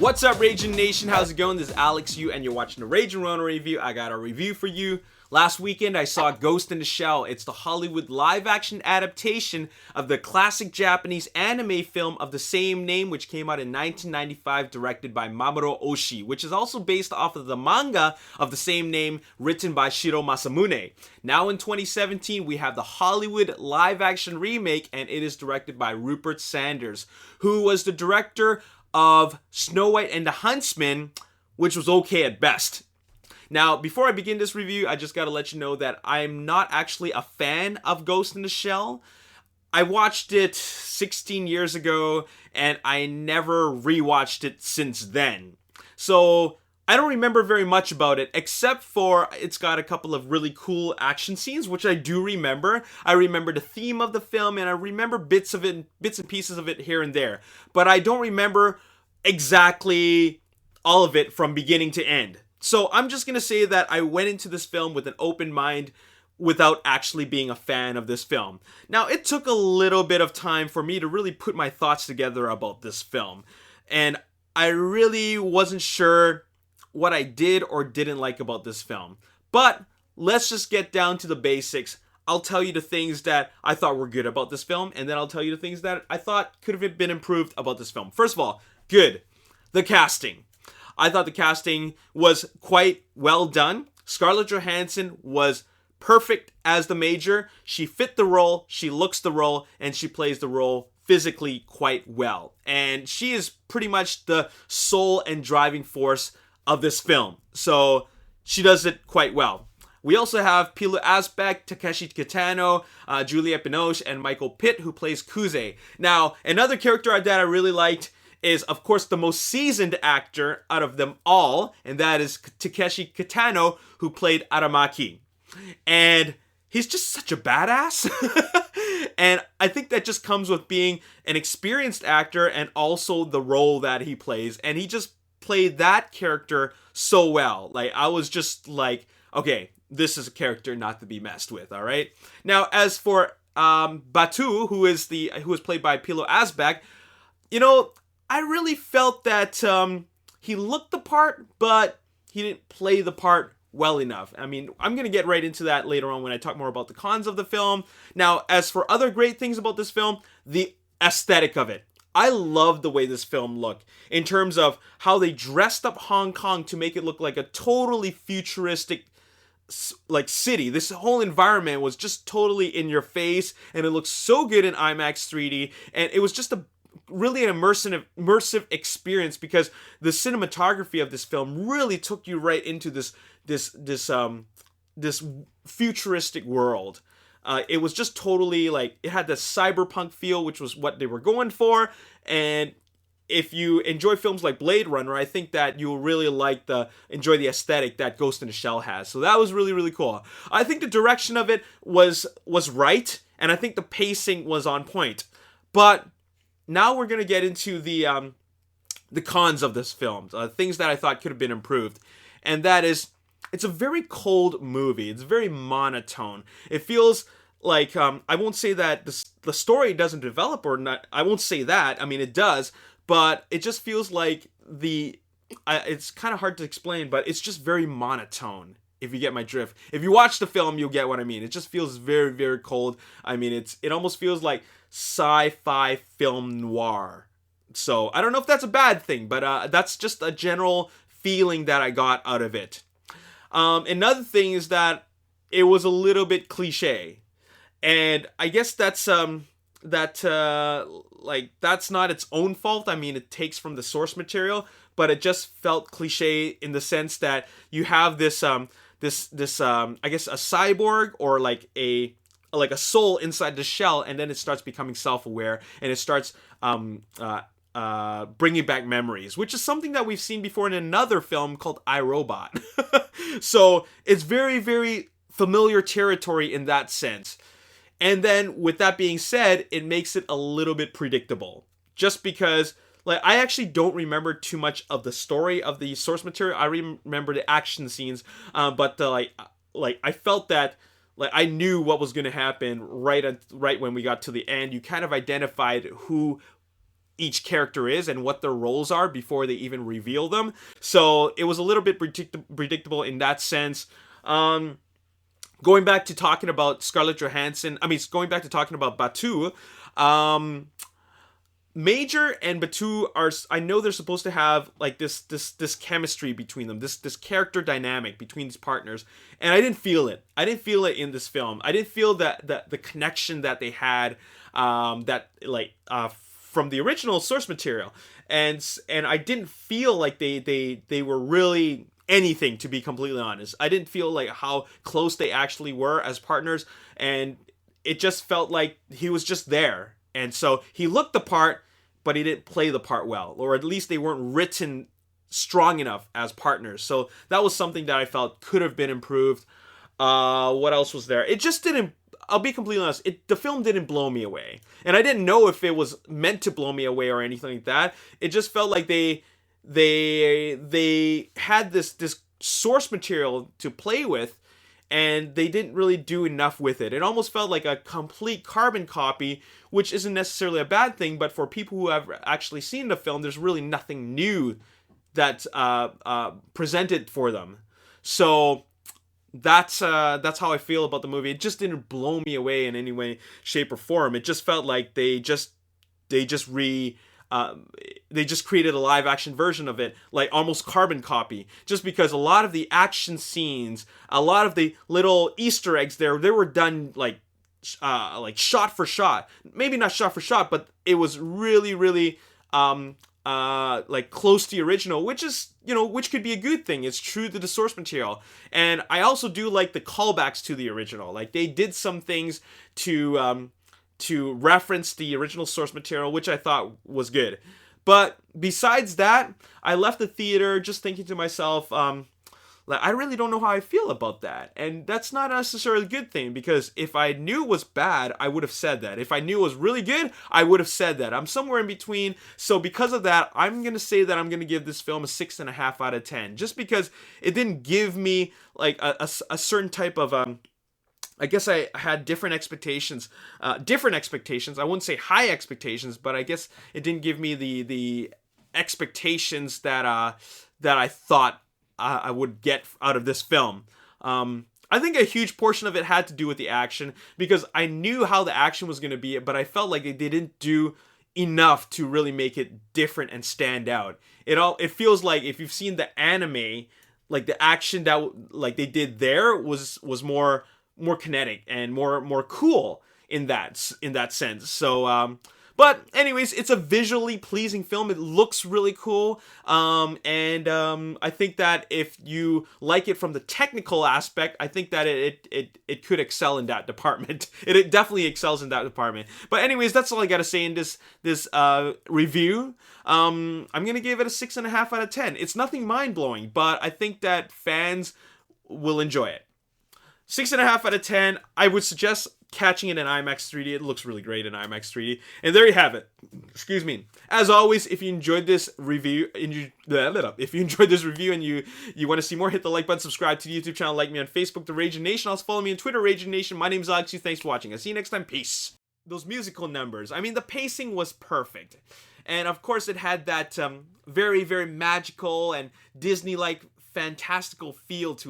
What's up, Ragin Nation? How's it going? This is Alex Yu, and you're watching the Ragin Ronin review. I got a review for you. Last weekend, I saw Ghost in the Shell. It's the Hollywood live-action adaptation of the classic Japanese anime film of the same name, which came out in 1995, directed by Mamoru Oshii, which is also based off of the manga of the same name, written by Shiro Masamune. Now in 2017, we have the Hollywood live-action remake, and it is directed by Rupert Sanders, who was the director of Snow White and the Huntsman, which was okay at best. Now, before I begin this review, I just gotta let you know that I'm not actually a fan of Ghost in the Shell. I watched it 16 years ago, and I never rewatched it since then. So, I don't remember very much about it, except for it's got a couple of really cool action scenes, which I do remember. I remember the theme of the film, and I remember bits and pieces of it here and there. But I don't remember exactly all of it from beginning to end. So I'm just going to say that I went into this film with an open mind without actually being a fan of this film. Now, it took a little bit of time for me to really put my thoughts together about this film. And I really wasn't sure what I did or didn't like about this film. But let's just get down to the basics. I'll tell you the things that I thought were good about this film, and then I'll tell you the things that I thought could have been improved about this film. First of all, good. The casting. I thought the casting was quite well done. Scarlett Johansson was perfect as the Major. She fit the role, she looks the role, and she plays the role physically quite well. And she is pretty much the soul and driving force of this film. So she does it quite well. We also have Pilou Asbæk, Takeshi Kitano, Juliette Binoche, and Michael Pitt, who plays Kuze. Now, another character that I really liked is, of course, the most seasoned actor out of them all, and that is Takeshi Kitano, who played Aramaki. And he's just such a badass. And I think that just comes with being an experienced actor and also the role that he plays. And he just played that character so well. Like, I was just like, okay, this is a character not to be messed with, all right? Now, as for Batu, who is played by Pilou Asbæk, you know, I really felt that he looked the part, but he didn't play the part well enough. I mean, I'm going to get right into that later on when I talk more about the cons of the film. Now, as for other great things about this film, the aesthetic of it. I love the way this film looked in terms of how they dressed up Hong Kong to make it look like a totally futuristic like city. This whole environment was just totally in your face, and it looked so good in IMAX 3D, and it was just really an immersive experience because the cinematography of this film really took you right into this futuristic world. It was just totally like, it had the cyberpunk feel, which was what they were going for. And if you enjoy films like Blade Runner, I think that you'll really enjoy the aesthetic that Ghost in the Shell has. So that was really, really cool. I think the direction of it was right, and I think the pacing was on point. But now we're going to get into the cons of this film, things that I thought could have been improved. And that is, it's a very cold movie. It's very monotone. It feels like, I won't say that the story doesn't develop or not. I won't say that. I mean, it does. But it just feels like it's kind of hard to explain, but it's just very monotone, if you get my drift. If you watch the film, you'll get what I mean. It just feels very, very cold. I mean, it almost feels like sci-fi film noir. So I don't know if that's a bad thing, but that's just a general feeling that I got out of it. Another thing is that it was a little bit cliche, and I guess that's that's not its own fault. I mean, it takes from the source material, but it just felt cliche in the sense that you have this I guess a cyborg or like a soul inside the shell, and then it starts becoming self-aware, and it starts bringing back memories, which is something that we've seen before in another film called I, Robot. So it's very, very familiar territory in that sense. And then with that being said, it makes it a little bit predictable, just because like I actually don't remember too much of the story of the source material. I remember the action scenes, but I felt that like I knew what was going to happen right when we got to the end. You kind of identified who each character is and what their roles are before they even reveal them. So it was a little bit predictable in that sense. Going back to talking about Scarlett Johansson, going back to talking about Batu, Major and Batu are, I know they're supposed to have like this chemistry between them, this character dynamic between these partners, and I didn't feel it. I didn't feel it in this film. I didn't feel that the connection that they had, from the original source material, and I didn't feel like they were really anything, to be completely honest. I didn't feel like how close they actually were as partners, and it just felt like he was just there. And so he looked the part, but he didn't play the part well, or at least they weren't written strong enough as partners. So that was something that I felt could have been improved. What else was there? It just didn't, I'll be completely honest, the film didn't blow me away. And I didn't know if it was meant to blow me away or anything like that. It just felt like they had this source material to play with, and they didn't really do enough with it. It almost felt like a complete carbon copy, which isn't necessarily a bad thing, but for people who have actually seen the film, there's really nothing new that's presented for them. So that's how I feel about the movie. It just didn't blow me away in any way, shape, or form. It just felt like they just created a live action version of it, like almost carbon copy, just because a lot of the action scenes, a lot of the little Easter eggs they were done like shot for shot. Maybe not shot for shot, but it was really, really like close to the original, which is, which could be a good thing. It's true to the source material. And I also do like the callbacks to the original. Like they did some things to reference the original source material, which I thought was good. But besides that, I left the theater just thinking to myself, I really don't know how I feel about that. And that's not necessarily a good thing, because if I knew it was bad, I would have said that. If I knew it was really good, I would have said that. I'm somewhere in between. So because of that, I'm going to say that I'm going to give this film a 6.5 out of 10. Just because it didn't give me like a certain type of... I guess I had different expectations. I wouldn't say high expectations, but I guess it didn't give me the expectations that I thought I would get out of this film. I think a huge portion of it had to do with the action, because I knew how the action was going to be, but I felt like they didn't do enough to really make it different and stand out. It feels like if you've seen the anime, like the action that like they did there was more kinetic and more cool in that sense. So but anyways, it's a visually pleasing film. It looks really cool, and I think that if you like it from the technical aspect, I think that it could excel in that department. It definitely excels in that department. But anyways, that's all I gotta say in this review. I'm gonna give it a 6.5 out of 10. It's nothing mind-blowing, but I think that fans will enjoy it. 6.5 out of 10. I would suggest catching it in IMAX 3D. It looks really great in IMAX 3D. And there you have it. Excuse me. As always, if you enjoyed this review and you want to see more, hit the like button, subscribe to the YouTube channel, like me on Facebook, The Ragin Nation. Also follow me on Twitter, Ragin Nation. My name is Alex. Thanks for watching. I'll see you next time. Peace. Those musical numbers. The pacing was perfect. And of course, it had that very, very magical and Disney-like fantastical feel to it.